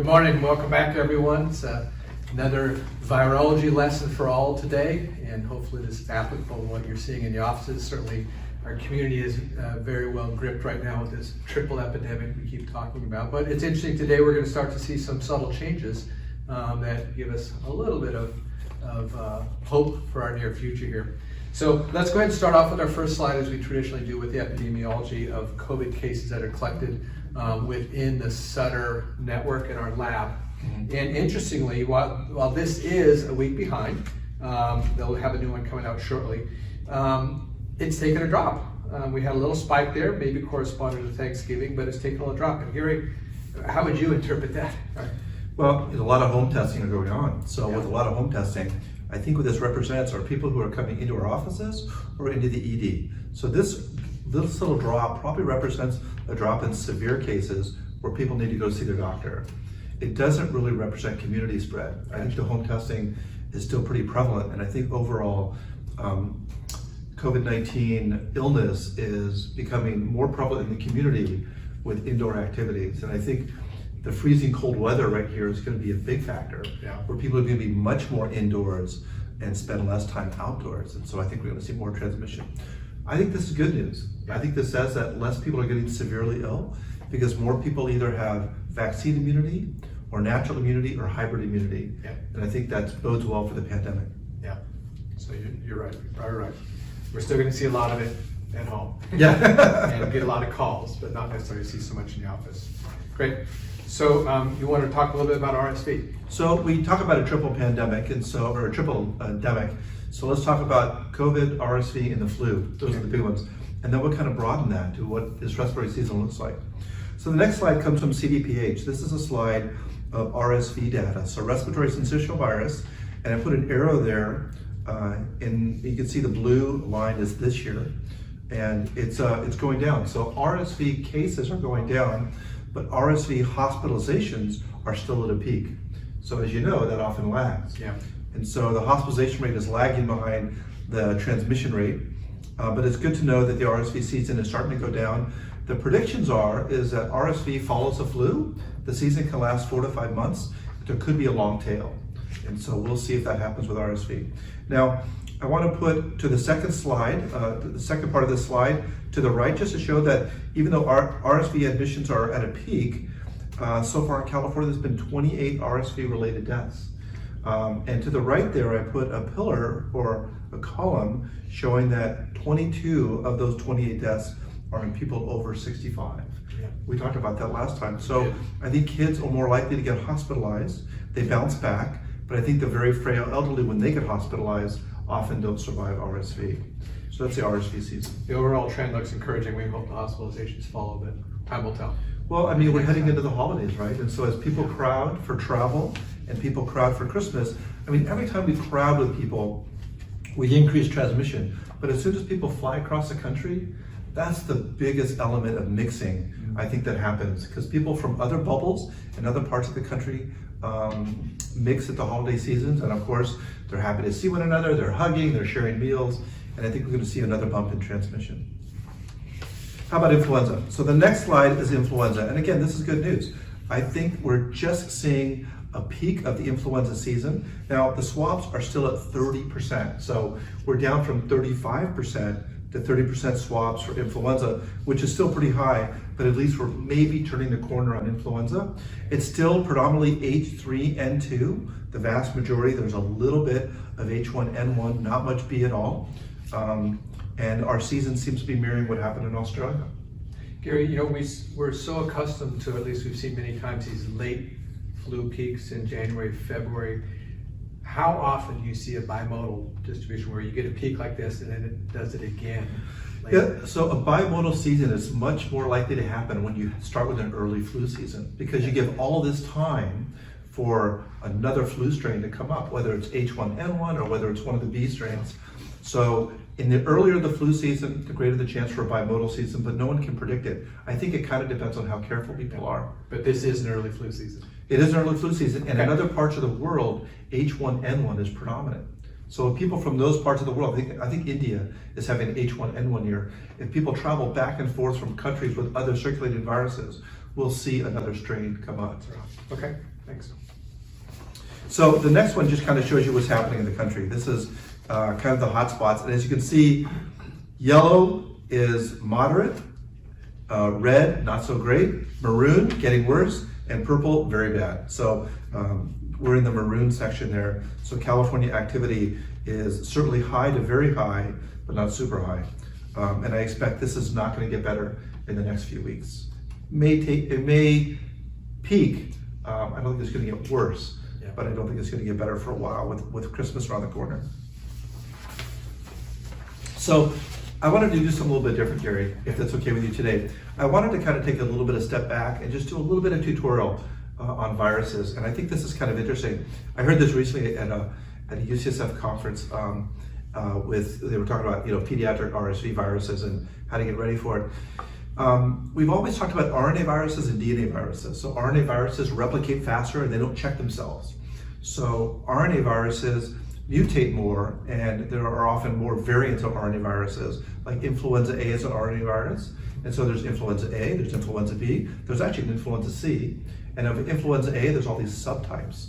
morning, welcome back everyone. It's another virology lesson for all today, and hopefully this is applicable to what you're seeing in the offices. Certainly our community is very well gripped right now with this triple epidemic we keep talking about. But it's interesting, today we're going to start to see some subtle changes that give us a little bit of hope for our near future here. So let's go ahead and start off with our first slide, as we traditionally do, with the epidemiology of COVID cases that are collected within the Sutter network in our lab. And interestingly, while this is a week behind, they'll have a new one coming out shortly, it's taken a drop. We had a little spike there, maybe corresponding to Thanksgiving, but it's taken a little drop. And Gary, how would you interpret that? Well, a lot of home testing are going on. So Yeah. with a lot of home testing, I think what this represents are people who are coming into our offices or into the ED. So this little drop probably represents a drop in severe cases where people need to go see their doctor. It doesn't really represent community spread. I think the home testing is still pretty prevalent, and I think overall COVID-19 illness is becoming more prevalent in the community with indoor activities. And I think the freezing cold weather right here is going to be a big factor, where people are going to be much more indoors and spend less time outdoors. And so I think we're going to see more transmission. I think this is good news. I think this says that less people are getting severely ill because more people either have vaccine immunity or natural immunity or hybrid immunity. And I think that bodes well for the pandemic. Yeah, so you're right, you're probably right. We're still going to see a lot of it at home. Yeah. And get a lot of calls, but not necessarily see so much in the office. Great. So you want to talk a little bit about RSV? So we talk about a triple pandemic, or a triple endemic. So let's talk about COVID, RSV, and the flu. Those are the big ones. And then we'll kind of broaden that to what this respiratory season looks like. So the next slide comes from CDPH. This is a slide of RSV data. So respiratory syncytial virus, and I put an arrow there, and you can see the blue line is this year, and it's going down. So RSV cases are going down, but RSV hospitalizations are still at a peak. So as you know, that often lags. And so the hospitalization rate is lagging behind the transmission rate, but it's good to know that the RSV season is starting to go down. The predictions is that RSV follows the flu. The season can last 4 to 5 months. There could be a long tail. And so we'll see if that happens with RSV. Now, I want to put to the second slide, the second part of this slide, to the right, just to show that even though our RSV admissions are at a peak, so far in California, there's been 28 RSV-related deaths. And to the right there, I put a pillar or a column showing that 22 of those 28 deaths are in people over 65. We talked about that last time. So I think kids are more likely to get hospitalized. They bounce back, but I think the very frail elderly, when they get hospitalized, often don't survive RSV. So that's the RSV season. The overall trend looks encouraging. We hope the hospitalizations follow, but time will tell. Well, I mean, we're heading into the holidays, right? And so as people crowd for travel and people crowd for Christmas, I mean, every time we crowd with people, we increase transmission. But as soon as people fly across the country, that's the biggest element of mixing, I think, that happens, because people from other bubbles in other parts of the country mix at the holiday seasons, and of course they're happy to see one another, they're hugging, they're sharing meals, and I think we're going to see another bump in transmission. How about influenza? So the next slide is influenza, and again, this is good news. I think we're just seeing a peak of the influenza season. Now the swabs are still at 30%, so we're down from 35% to 30% swabs for influenza, which is still pretty high, but at least we're maybe turning the corner on influenza. It's still predominantly H3N2, the vast majority. There's a little bit of H1N1, not much B at all. And our season seems to be mirroring what happened in Australia. Gary, you know, we're so accustomed to, at least we've seen many times, these late flu peaks in January, February. How often do you see a bimodal distribution where you get a peak like this and then it does it again later? Yeah, so a bimodal season is much more likely to happen when you start with an early flu season, because you give all this time for another flu strain to come up, whether it's H1N1 or whether it's one of the B strains. So in the earlier the flu season, the greater the chance for a bimodal season, but no one can predict it. I think it kind of depends on how careful people are. But this is an early flu season. It is an early flu season, and in other parts of the world, H1N1 is predominant. So people from those parts of the world, I think India is having H1N1 year. If people travel back and forth from countries with other circulating viruses, we'll see another strain come up. Okay. Thanks. So the next one just kind of shows you what's happening in the country. This is kind of the hot spots. And as you can see, yellow is moderate, red, not so great, maroon, getting worse, and purple, very bad. So we're in the maroon section there. So California activity is certainly high to very high, but not super high. And I expect this is not going to get better in the next few weeks. It may peak. I don't think it's going to get worse, but I don't think it's going to get better for a while with Christmas around the corner. So I wanted to do something a little bit different, Gary, if that's okay with you today. I wanted to kind of take a little bit of step back and just do a little bit of tutorial on viruses. And I think this is kind of interesting. I heard this recently at a UCSF conference they were talking about pediatric RSV viruses and how to get ready for it. We've always talked about RNA viruses and DNA viruses. So RNA viruses replicate faster and they don't check themselves. So RNA viruses mutate more, and there are often more variants of RNA viruses, like influenza A is an RNA virus. And so there's influenza A, there's influenza B, there's actually an influenza C. And of influenza A, there's all these subtypes.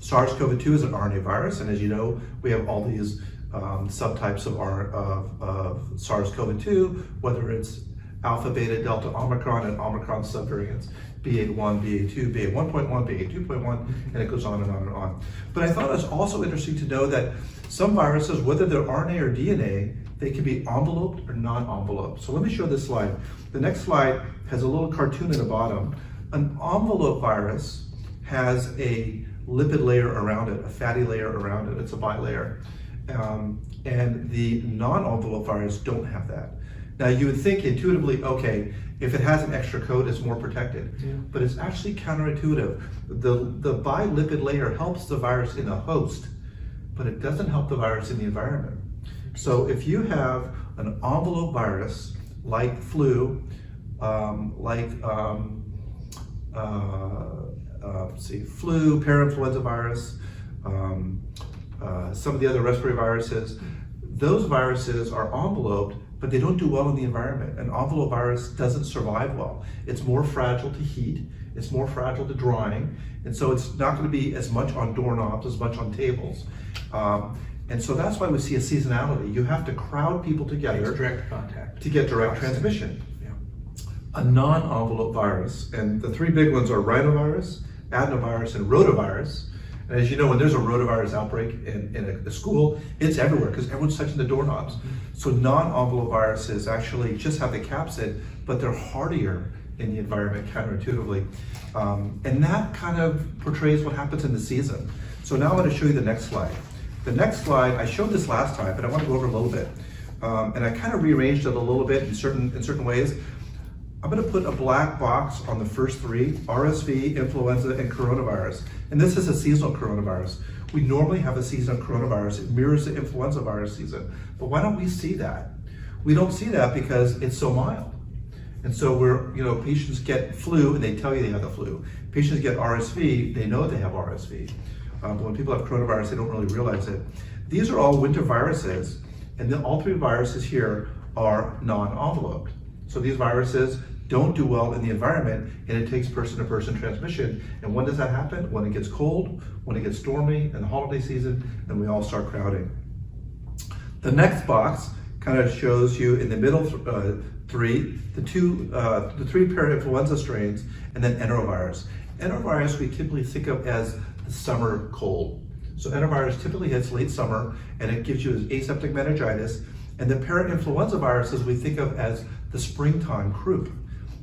SARS-CoV-2 is an RNA virus, and as you know, we have all these subtypes of SARS-CoV-2, whether it's alpha, beta, delta, omicron, and omicron subvariants, BA1, BA2, BA1.1, BA2.1, and it goes on and on and on. But I thought it was also interesting to know that some viruses, whether they're RNA or DNA, they can be enveloped or non-enveloped. So let me show this slide. The next slide has a little cartoon at the bottom. An envelope virus has a lipid layer around it, a fatty layer around it. It's a bilayer. And the non-envelope virus don't have that. Now you would think intuitively, okay, if it has an extra coat, it's more protected. But it's actually counterintuitive. The bilipid layer helps the virus in the host, but it doesn't help the virus in the environment. So if you have an envelope virus like flu, flu, parainfluenza virus, some of the other respiratory viruses, those viruses are enveloped, but they don't do well in the environment. An envelope virus doesn't survive well. It's more fragile to heat, it's more fragile to drying, and so it's not going to be as much on doorknobs, as much on tables. And so that's why we see a seasonality. You have to crowd people together Direct contact to get direct transmission. A non-envelope virus, and the three big ones are rhinovirus, adenovirus, and rotavirus. And as you know, when there's a rotavirus outbreak in a school, it's everywhere because everyone's touching the doorknobs. So non-envelope viruses actually just have the capsid, but they're hardier in the environment counterintuitively. And that kind of portrays what happens in the season. So now I'm going to show you the next slide. The next slide, I showed this last time, but I want to go over a little bit. And I kind of rearranged it a little bit in certain ways. I'm going to put a black box on the first three, RSV, influenza, and coronavirus. And this is a seasonal coronavirus. We normally have a seasonal coronavirus. It mirrors the influenza virus season. But why don't we see that? We don't see that because it's so mild. And so patients get flu and they tell you they have the flu. Patients get RSV, they know they have RSV. But when people have coronavirus, they don't really realize it. These are all winter viruses, and then all three viruses here are non-enveloped. So these viruses don't do well in the environment, and it takes person-to-person transmission. And when does that happen? When it gets cold, when it gets stormy, in the holiday season, and we all start crowding. The next box kind of shows you in the middle three, the three parainfluenza strains, and then enterovirus. Enterovirus we typically think of as the summer cold. So enterovirus typically hits late summer, and it gives you aseptic meningitis. And the parainfluenza viruses we think of as the springtime croup.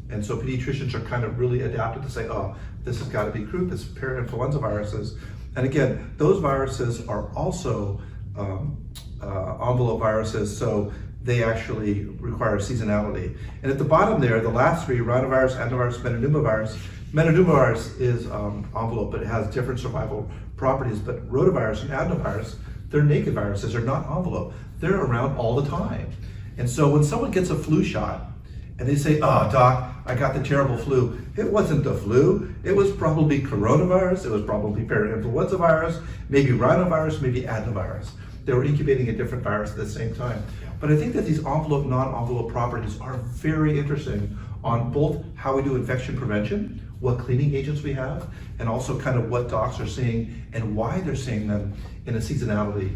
And so pediatricians are kind of really adapted to say, oh, this has got to be croup, it's parainfluenza viruses. And again, those viruses are also envelope viruses, so they actually require seasonality. And at the bottom there, the last three, rhinovirus, adenovirus, metapneumovirus. Metapneumovirus is envelope, but it has different survival properties. But rotavirus and adenovirus, they're naked viruses, they're not envelope. They're around all the time. And so when someone gets a flu shot and they say, oh, doc, I got the terrible flu. It wasn't the flu. It was probably coronavirus. It was probably parainfluenza virus, maybe rhinovirus, maybe adenovirus. They were incubating a different virus at the same time. But I think that these envelope, non-envelope properties are very interesting on both how we do infection prevention what cleaning agents we have, and also kind of what docs are seeing and why they're seeing them in a seasonality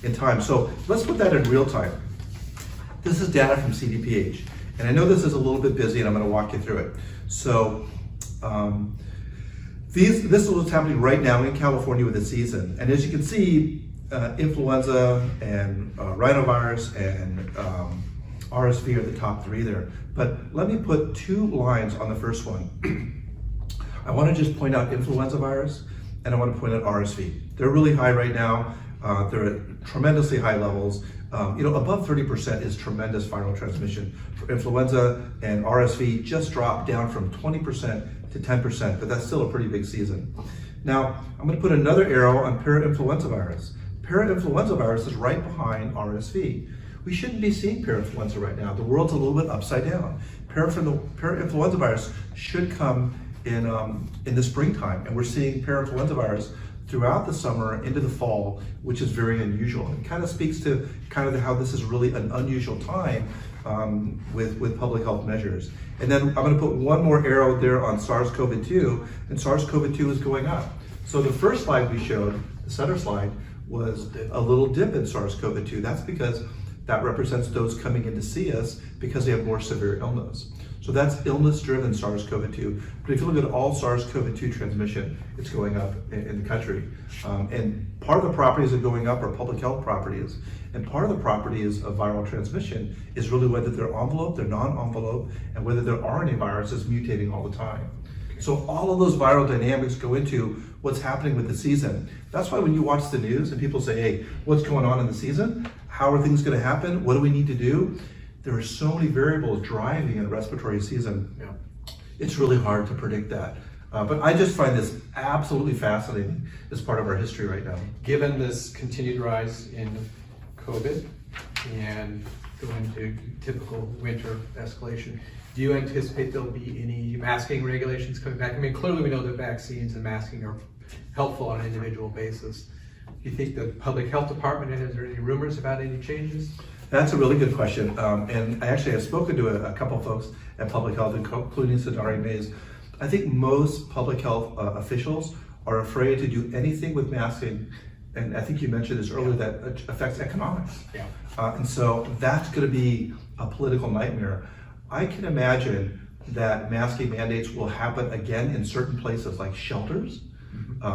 in time. So let's put that in real time. This is data from CDPH, and I know this is a little bit busy, and I'm going to walk you through it. So this is what's happening right now in California with the season, and as you can see, influenza and rhinovirus and RSV are the top three there. But let me put 2 lines on the first one. I want to just point out influenza virus, and I want to point out RSV. They're really high right now. They're at tremendously high levels. Above 30% is tremendous viral transmission for influenza, and RSV just dropped down from 20% to 10%, but that's still a pretty big season. Now, I'm going to put another arrow on parainfluenza virus. Parainfluenza virus is right behind RSV. We shouldn't be seeing parainfluenza right now. The world's a little bit upside down. Parainfluenza virus should come in the springtime, and we're seeing parainfluenza virus throughout the summer into the fall, which is very unusual. It kind of speaks to how this is really an unusual time with public health measures. And then I'm going to put one more arrow there on SARS-CoV-2, and SARS-CoV-2 is going up. So the first slide we showed, the center slide, was a little dip in SARS-CoV-2. That's because that represents those coming in to see us because they have more severe illness. So that's illness-driven SARS-CoV-2. But if you look at all SARS-CoV-2 transmission, it's going up in the country. And part of the properties that are going up are public health properties. And part of the properties of viral transmission is really whether they're envelope, they're non-envelope, and whether their RNA virus is mutating all the time. So all of those viral dynamics go into what's happening with the season. That's why when you watch the news and people say, hey, what's going on in the season? How are things going to happen? What do we need to do? There are so many variables driving a respiratory season. Yeah. It's really hard to predict that. But I just find this absolutely fascinating as part of our history right now. Given this continued rise in COVID and going to typical winter escalation, do you anticipate there'll be any masking regulations coming back? I mean, clearly we know that vaccines and masking are helpful on an individual basis. Do you think the public health department, has there any rumors about any changes? That's a really good question. And I actually have spoken to a couple of folks at public health, including Sadari Mays. I think most public health officials are afraid to do anything with masking. And I think you mentioned this earlier, that affects economics. Yeah. And so that's going to be a political nightmare. I can imagine that masking mandates will happen again in certain places like shelters,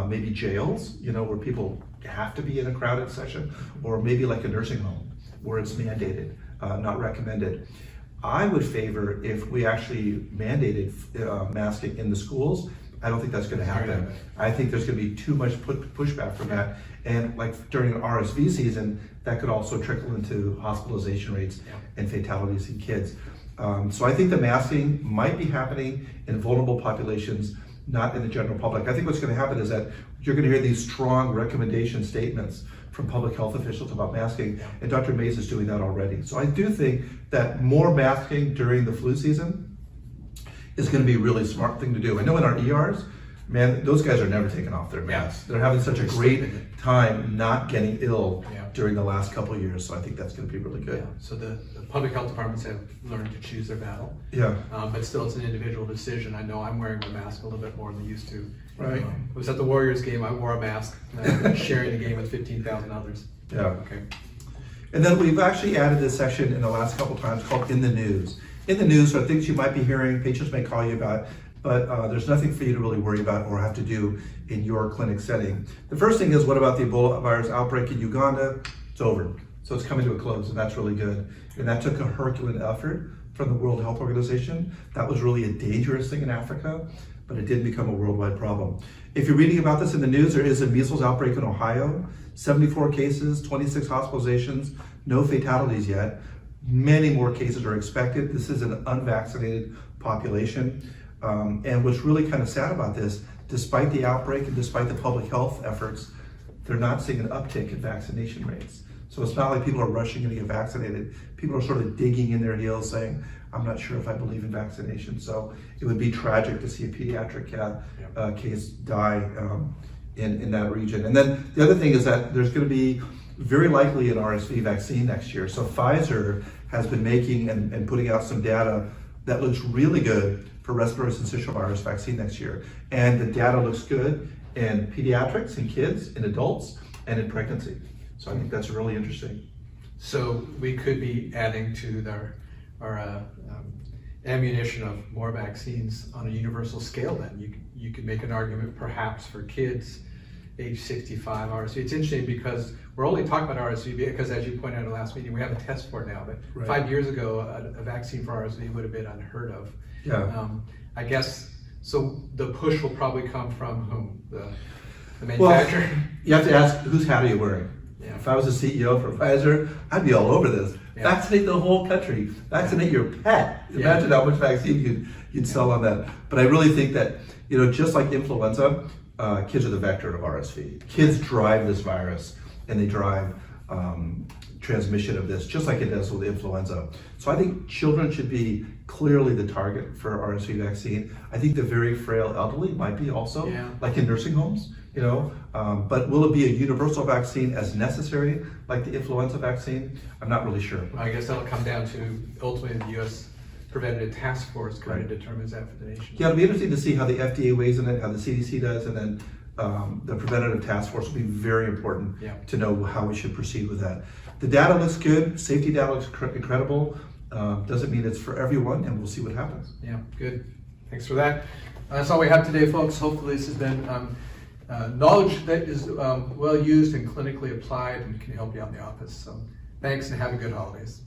maybe jails, where people have to be in a crowded session, or maybe like a nursing home where it's mandated, not recommended. I would favor if we actually mandated masking in the schools. I don't think that's going to happen. I think there's going to be too much pushback from that. And like during RSV season, that could also trickle into hospitalization rates and fatalities in kids. So I think the masking might be happening in vulnerable populations, not in the general public. I think what's going to happen is that you're going to hear these strong recommendation statements from public health officials about masking, and Dr. Mays is doing that already. So I do think that more masking during the flu season is going to be a really smart thing to do. I know in our ERs, man, those guys are never taking off their masks. They're having such a great time not getting ill during the last couple of years, so I think that's going to be really good. So the public health departments have learned to choose their battle. But still, it's an individual decision. I know I'm wearing my mask a little bit more than I used to. Right. I was at the Warriors game, I wore a mask, sharing the game with 15,000 others. Yeah. Okay. And then we've actually added this section in the last couple of times called In the News. In the news are things you might be hearing, patients may call you about, but there's nothing for you to really worry about or have to do in your clinic setting. The first thing is, what about the Ebola virus outbreak in Uganda? It's over. So it's coming to a close, and that's really good. And that took a Herculean effort from the World Health Organization. That was really a dangerous thing in Africa, but it did become a worldwide problem. If you're reading about this in the news, there is a measles outbreak in Ohio, 74 cases, 26 hospitalizations, no fatalities yet. Many more cases are expected. This is an unvaccinated population. And what's really kind of sad about this, despite the outbreak and despite the public health efforts, they're not seeing an uptick in vaccination rates. So it's not like people are rushing in to get vaccinated. People are sort of digging in their heels saying, I'm not sure if I believe in vaccination. So it would be tragic to see a pediatric case die in that region. And then the other thing is that there's going to be very likely an RSV vaccine next year. So Pfizer has been making and putting out some data that looks really good for respiratory syncytial virus vaccine next year. And the data looks good in pediatrics, in kids, in adults, and in pregnancy. So I think that's really interesting. So we could be adding to our ammunition of more vaccines on a universal scale then. You could make an argument perhaps for kids age 65 RSV. It's interesting because we're only talking about RSV because, as you pointed out in the last meeting, we have a test for it now. But Right. 5 years ago, a vaccine for RSV would have been unheard of. Yeah. I guess, so the push will probably come from whom? The manufacturer? Well, you have to ask, whose hat are you wearing? Yeah. If I was a CEO for Pfizer, I'd be all over this. Yeah. Vaccinate the whole country. Vaccinate your pet. Yeah. Imagine how much vaccine you'd sell on that. But I really think that, just like influenza, kids are the vector of RSV. Kids drive this virus, and they drive transmission of this, just like it does with influenza. So I think children should be clearly the target for RSV vaccine. I think the very frail elderly might be also, Yeah. like in nursing homes, but will it be a universal vaccine as necessary, like the influenza vaccine? I'm not really sure. I guess that'll come down to ultimately the U.S. Preventative Task Force kind Right. of determines that for the nation. Yeah, it'll be interesting to see how the FDA weighs in it, how the CDC does, and then the Preventative Task Force will be very important Yeah. to know how we should proceed with that. The data looks good, safety data looks incredible. Doesn't mean it's for everyone, and we'll see what happens. Yeah, good. Thanks for that. That's all we have today, folks. Hopefully this has been knowledge that is well used and clinically applied and can help you out in the office. So thanks and have a good holidays.